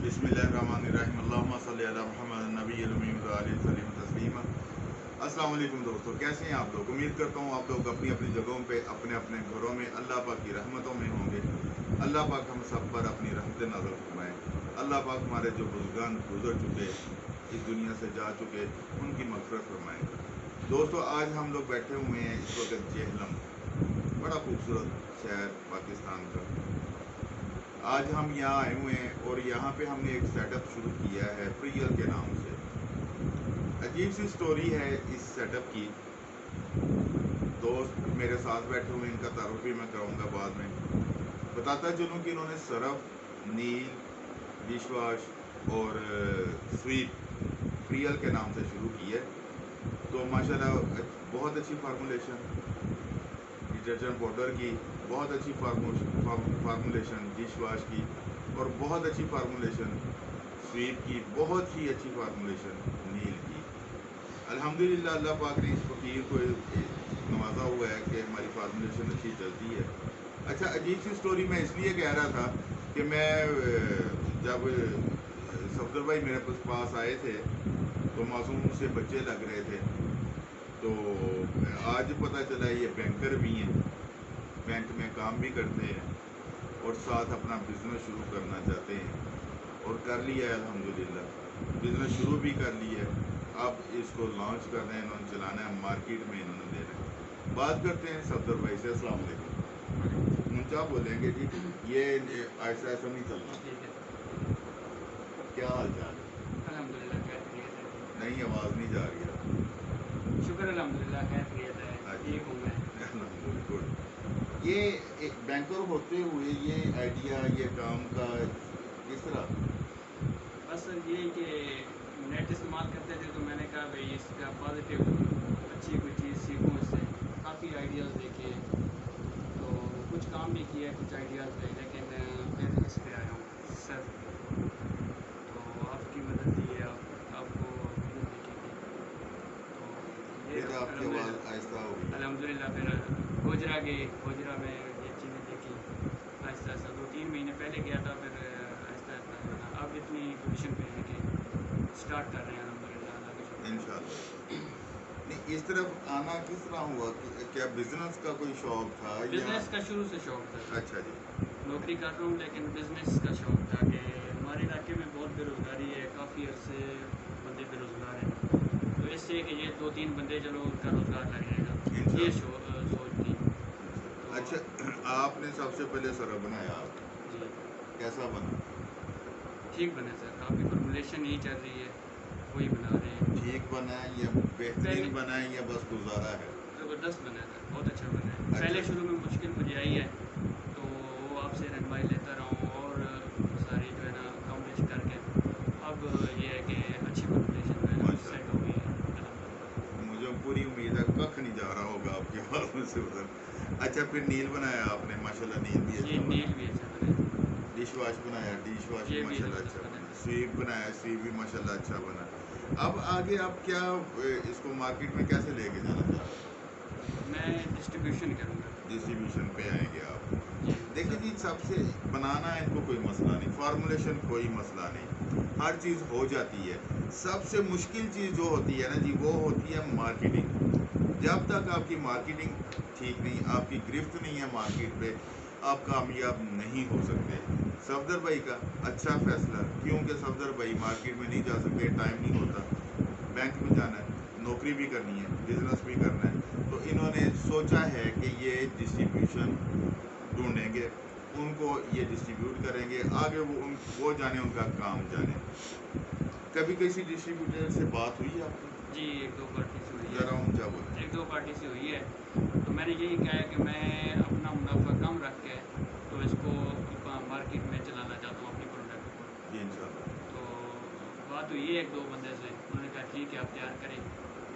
बिस्मिल्लाहिर्रहमानिर्रहीम अल्लाहुम्मा सल्ली अला मुहम्मद नबील उम्मी व आलिहि वसल्लम तस्लीमा। अस्सलाम वालेकुम दोस्तों, कैसे हैं आप लोग? उम्मीद करता हूँ आप लोग अपनी अपनी जगहों पे अपने अपने घरों में अल्लाह पाक की रहमतों में होंगे। अल्लाह पाक हम सब पर अपनी रहमत नज़र फरमाए। अल्लाह पाक हमारे जो बुजुर्गान गुजर चुके, इस दुनिया से जा चुके, उनकी मग़फ़िरत फरमाए। दोस्तों, आज हम लोग बैठे हुए हैं इस वक्त जेहलम, बड़ा खूबसूरत शहर पाकिस्तान का। आज हम यहाँ आए हुए हैं और यहाँ पे हमने एक सेटअप शुरू किया है प्रियल के नाम से। अजीब सी स्टोरी है इस सेटअप की। दोस्त मेरे साथ बैठे हुए, इनका तारुफ भी मैं कराऊंगा बाद में। बताता चलूँ कि इन्होंने सरफ, नील, डिशवाश और स्वीप प्रियल के नाम से शुरू की है। तो माशाल्लाह बहुत अच्छी फार्मूलेशन डिटर्जेंट पाउडर की, बहुत अच्छी फार्मूलेशन डिश वाश की, और बहुत अच्छी फार्मूलेशन स्वीप की, बहुत ही अच्छी फार्मूलेशन नील की। अल्हम्दुलिल्लाह अल्लाह पाक ने इस फ़कीर को नवाजा हुआ है कि हमारी फार्मूलेशन अच्छी चलती है। अच्छा, अजीब सी स्टोरी मैं इसलिए कह रहा था कि मैं जब सफदर भाई मेरे पास आए थे तो मासूम से बच्चे लग रहे थे। तो आज पता चला ये बैंकर भी हैं, बैंक में काम भी करते हैं और साथ अपना बिज़नेस शुरू करना चाहते हैं, और कर लिया है अल्हम्दुलिल्लाह। बिज़नेस शुरू भी कर लिया है, अब इसको लॉन्च करना है इन्होंने, चलाना है, मार्केट में इन्होंने देना है। बात करते हैं सफदर भाई से। अस्सलाम वालेकुम। ऊँचा बोलेंगे जी, ये ऐसा ऐसा नहीं चलना। क्या हाल चाल है? अल्हम्दुलिल्लाह खैरियत है। नहीं, आवाज़ नहीं जा रही है। शुक्र अल्हम्दुलिल्लाह खैरियत है, ठीक हूँ मैं। गुड। ये एक बैंकर होते हुए ये आइडिया, ये काम का किस तरह? बस ये कि नेट इस्तेमाल करते थे तो मैंने कहा भाई इसका पॉजिटिव अच्छी कोई चीज़ सीखूँ इससे। काफ़ी आइडियाज़ देखे, तो कुछ काम भी किया, कुछ आइडियाज़ थे, लेकिन फिर इस पे आया हूँ सर। तो आपकी मदद दी है, आपको वीडियो देखी थी, तो ये फिर आपकी आवाज़ आहिस्ता हो गई। अल्हम्दुलिल्लाह फिर गोजरा में ये चीज़ें देखी। आहिस्ता आहिस्ता 2-3 महीने पहले गया था, फिर आहिस्ता आहिस्ता अब इतनी पोजीशन पे है कि स्टार्ट कर रहे हैं अल्हम्दुलिल्लाह, अल्लाह का शुक्र। इंशाल्लाह। नहीं, इस तरफ आना किस तरह हुआ कि क्या बिजनेस का कोई शौक था या? बिज़नेस का शुरू से शौक था। अच्छा जी। नौकरी कर रहा हूँ लेकिन बिज़नेस का शौक था कि हमारे इलाके में बहुत बेरोज़गारी है, काफ़ी अरसे बंदे बेरोज़गार हैं, तो इससे कि ये 2-3 बंदे चलो उनका रोज़गार लग जाएगा, ये सोच थी। तो अच्छा, आपने सबसे पहले सरफ बनाया, आप जी कैसा बना? ठीक बना सर, काफ़ी फॉर्मुलेशन यही चल रही है, वही बना रहे हैं। ठीक बना है या बेहतरीन बना है या बस गुजारा है? ज़बरदस्त बना है सर, बहुत अच्छा बना है। अच्छा। पहले शुरू में मुश्किल मुझे आई है, तो वो आपसे रहनुमाई लेता रहा हूँ और सारी जो है ना अकाउंटेश करके अब ये है कि अच्छी फॉर्मुलेशन जो है ना सेट हो गई है अल्हम्दुलिल्लाह। मुझे पूरी उम्मीद है कख नहीं जा रहा होगा आपकी आवाज़ में से उधर। अच्छा, फिर नील बनाया आपने, माशाल्लाह नील भी ये अच्छा बना। नील भी अच्छा बना है, डिश वाश बनाया, डिश वाश भी ये भी माशाल्लाह ज़बरदस्त अच्छा बना बना। है। स्वीप बनाया, स्वीप भी माशाल्लाह अच्छा बना। अब आगे आप क्या इसको मार्केट में कैसे लेके जाना चाह रहे हैं? मैं डिस्ट्रीब्यूशन करूँगा। डिस्ट्रीब्यूशन पे आएंगे आप। जी देखिए सर। जी, सबसे बनाना इनको कोई मसला नहीं, फार्मूलेशन कोई मसला नहीं, हर चीज़ हो जाती है। सबसे मुश्किल चीज़ जो होती है ना जी, वो होती है मार्केटिंग। जब तक आपकी मार्केटिंग ठीक नहीं, आपकी गिरफ्त नहीं है मार्केट पे, आप कामयाब नहीं हो सकते। सफदर भाई का अच्छा फैसला, क्योंकि सफदर भाई मार्केट में नहीं जा सकते, टाइम नहीं होता, बैंक में जाना है, नौकरी भी करनी है, बिजनेस भी करना है, तो इन्होंने सोचा है कि ये डिस्ट्रीब्यूशन ढूंढेंगे, उनको ये डिस्ट्रीब्यूट करेंगे, आगे वो जाने, उनका काम जाने। कभी किसी डिस्ट्रीब्यूटर से बात हुई आपकी? जी 1-2 पार्टी से हुई है, ज़रा ऊंचा बोलें। 1-2 पार्टी से हुई है, तो मैंने यही कहा है कि मैं अपना मुनाफा कम रख के तो इसको मार्केट में चलाना चाहता हूँ अपनी प्रोडक्ट को। जी इंशाल्लाह। तो बात हुई है 1-2 बंदे से, उन्होंने कहा ठीक है आप तैयार करें,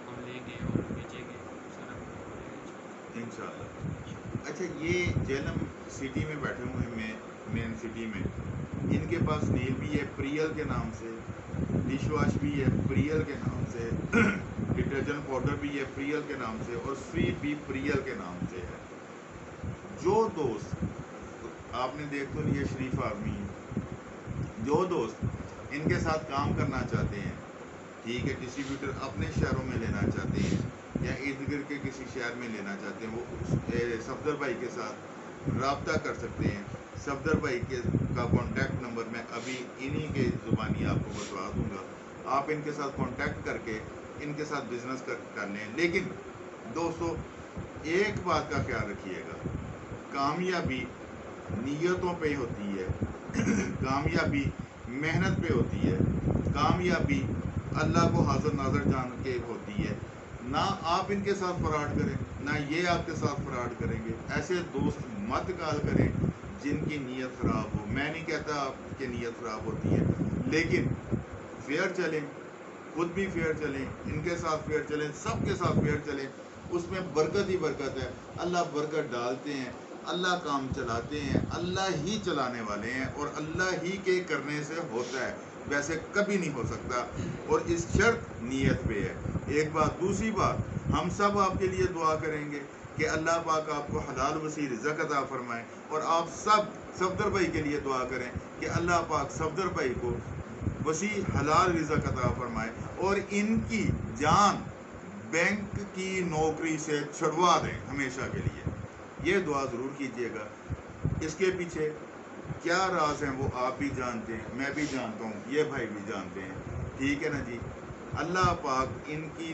हम लेंगे और बेचेंगे, सारा कुछ हो जाएगा इंशाल्लाह। अच्छा, ये जेलम सिटी में बैठे हुए हैं, मेन सिटी में, इनके पास नील भी है प्रियल के नाम से, डिश वाश भी है प्रियल के नाम से, डिटर्जेंट पाउडर भी है प्रियल के नाम से, और स्वीप भी प्रियल के नाम से है। जो दोस्त, आपने देख तो लिया शरीफ आदमी है, जो दोस्त ان کے ساتھ کام کرنا چاہتے ہیں، ٹھیک ہے، ڈسٹریبیوٹر اپنے شہروں میں لینا چاہتے ہیں یا ارد گرد کے کسی شہر میں لینا چاہتے ہیں، وہ صفدر بھائی کے ساتھ رابطہ کر سکتے ہیں۔ صفدر بھائی کا کانٹیکٹ نمبر میں ابھی انہی کے زبانی آپ کو بتوا دوں گا، آپ ان کے ساتھ کانٹیکٹ کر کے ان کے ساتھ بزنس کر لیں۔ لیکن دوستو ایک بات کا خیال رکھیے گا، کامیابی نیتوں پہ ہوتی ہے، کامیابی محنت پہ ہوتی ہے، کامیابی اللہ کو حاضر ناظر جان کے ہوتی ہے۔ نہ آپ ان کے ساتھ فراڈ کریں، نہ یہ آپ کے ساتھ فراڈ کریں گے۔ ایسے دوست مت کال کریں جن کی نیت خراب ہو۔ میں نہیں کہتا آپ کی نیت خراب ہوتی ہے، لیکن فیئر چلیں، خود بھی فیئر چلیں، ان کے ساتھ فیئر چلیں، سب کے ساتھ فیئر چلیں، اس میں برکت ہی برکت ہے۔ اللہ برکت ڈالتے ہیں، اللہ کام چلاتے ہیں، اللہ ہی چلانے والے ہیں اور اللہ ہی کے کرنے سے ہوتا ہے، ویسے کبھی نہیں ہو سکتا، اور اس شرط نیت پہ ہے۔ ایک بات، دوسری بات، ہم سب آپ کے لیے دعا کریں گے کہ اللہ پاک آپ کو حلال وسیع رزق عطا فرمائے، اور آپ سب صفدر بھائی کے لیے دعا کریں کہ اللہ پاک صفدر بھائی کو وسیع حلال رزق عطا فرمائے اور ان کی جان بینک کی نوکری سے چھڑوا دیں ہمیشہ کے لیے۔ یہ دعا ضرور کیجیے گا۔ اس کے پیچھے کیا راز ہیں وہ آپ بھی جانتے ہیں، میں بھی جانتا ہوں، یہ بھائی بھی جانتے ہیں، ٹھیک ہے نا جی۔ اللہ پاک ان کی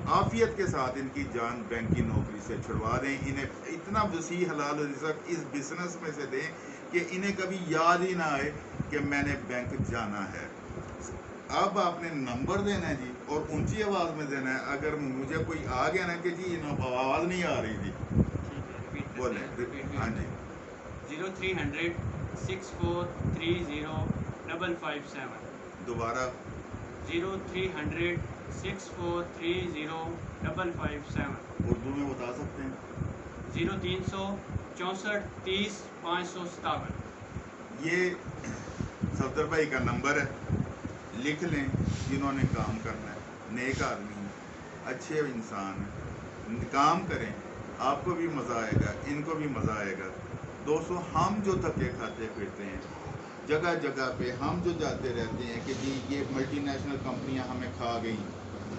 عافیت کے ساتھ ان کی جان بینک کی نوکری سے چھڑوا دیں، انہیں اتنا وسیع حلال رزق اس بزنس میں سے دیں کہ انہیں کبھی یاد ہی نہ آئے کہ میں نے بینک جانا ہے۔ اب آپ نے نمبر دینا ہے جی، اور اونچی آواز میں دینا ہے۔ اگر مجھے کوئی آ گیا نا کہ جی آواز نہیں آ رہی تھی، بولیں۔ ہاں جی، 0300 6430 557 دوبارہ 0300 6430 557 اردو میں بتا سکتے ہیں؟ 0300 64 30 557۔ یہ صفدر بھائی کا نمبر ہے، لکھ لیں جنہوں نے کام کرنا ہے، نیک آدمی ہیں، اچھے انسان ہیں، کام کریں، آپ کو بھی مزہ آئے گا، ان کو بھی مزہ آئے گا۔ دوستو ہم جو تھکے کھاتے پھرتے ہیں جگہ جگہ پہ، ہم جو جاتے رہتے ہیں کہ جی یہ ملٹی نیشنل کمپنیاں ہمیں کھا گئیں،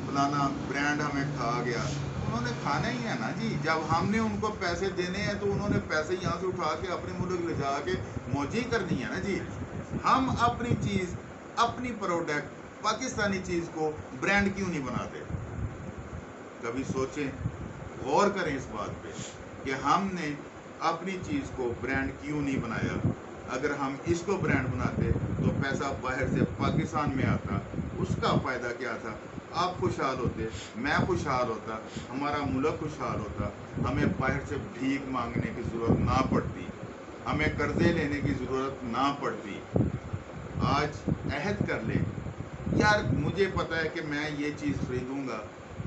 فلانا برانڈ ہمیں کھا گیا، انہوں نے کھانا ہی ہے نا جی۔ جب ہم نے ان کو پیسے دینے ہیں تو انہوں نے پیسے یہاں سے اٹھا کے اپنے ملک لے جا کے موجی کرنی ہے نا جی۔ ہم اپنی چیز، اپنی پروڈکٹ، پاکستانی چیز کو برانڈ کیوں نہیں بناتے؟ کبھی سوچیں، غور کریں اس بات پہ کہ ہم نے اپنی چیز کو برانڈ کیوں نہیں بنایا۔ اگر ہم اس کو برانڈ بناتے تو پیسہ باہر سے پاکستان میں آتا، اس کا فائدہ کیا تھا؟ آپ خوشحال ہوتے، میں خوشحال ہوتا، ہمارا ملک خوشحال ہوتا، ہمیں باہر سے بھیک مانگنے کی ضرورت نہ پڑتی، ہمیں قرضے لینے کی ضرورت نہ پڑتی۔ آج عہد کر لیں، یار مجھے پتہ ہے کہ میں یہ چیز خریدوں گا،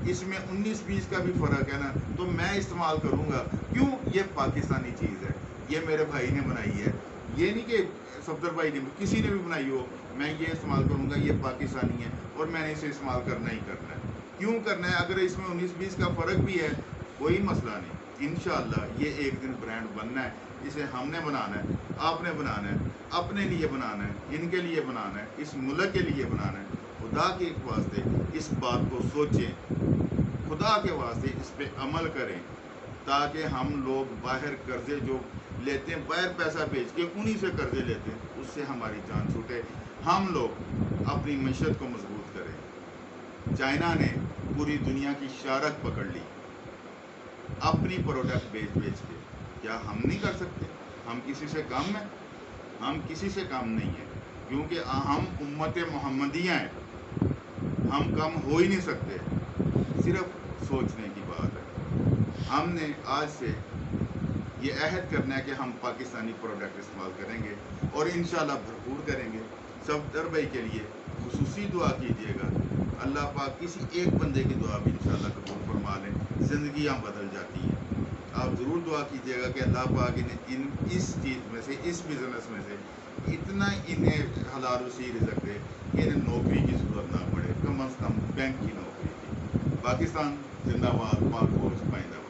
اس میں 19-20 کا بھی فرق ہے نا، تو میں استعمال کروں گا، کیوں؟ یہ پاکستانی چیز ہے، یہ میرے بھائی نے بنائی ہے، یہ نہیں کہ صفدر بھائی نے، کسی نے بھی بنائی ہو، میں یہ استعمال کروں گا، یہ پاکستانی ہے اور میں نے اسے استعمال کرنا ہی کرنا ہے۔ کیوں کرنا ہے؟ اگر اس میں 19-20 کا فرق بھی ہے کوئی مسئلہ نہیں، انشاءاللہ یہ ایک دن برانڈ بننا ہے، اسے ہم نے بنانا ہے، آپ نے بنانا ہے، اپنے لیے بنانا ہے، ان کے لیے بنانا ہے، اس ملک کے لیے بنانا ہے۔ خدا کے واسطے اس بات کو سوچیں، خدا کے واسطے اس پہ عمل کریں، تاکہ ہم لوگ باہر قرضے جو لیتے ہیں، باہر پیسہ بیچ کے انہی سے قرضے لیتے ہیں، اس سے ہماری جان چھوٹے، ہم لوگ اپنی معیشت کو مضبوط کریں۔ چائنا نے پوری دنیا کی شارک پکڑ لی اپنی پروڈکٹ بیچ بیچ کے، کیا ہم نہیں کر سکتے؟ ہم کسی سے کم ہیں؟ ہم کسی سے کم نہیں ہیں، کیونکہ ہم امت محمدیہ ہیں، ہم کم ہو ہی نہیں سکتے، صرف سوچنے کی بات ہے۔ ہم نے آج سے یہ عہد کرنا ہے کہ ہم پاکستانی پروڈکٹ استعمال کریں گے اور انشاءاللہ بھرپور کریں گے۔ صفدر بھائی کے لیے خصوصی دعا کیجیے گا، اللہ پاک کسی ایک بندے کی دعا بھی انشاءاللہ قبول فرما لیں، زندگیاں بدل جاتی ہیں۔ آپ ضرور دعا کیجیے گا کہ اللہ پاک انہیں اس چیز میں سے، اس بزنس میں سے اتنا انہیں حلال وسیع رزق دے کہ انہیں نوکری کی ضرورت نہ پڑے، کم از کم بینک کی نوکری کی۔ پاکستان زندہ باد، پاک فوج پائندہ باد۔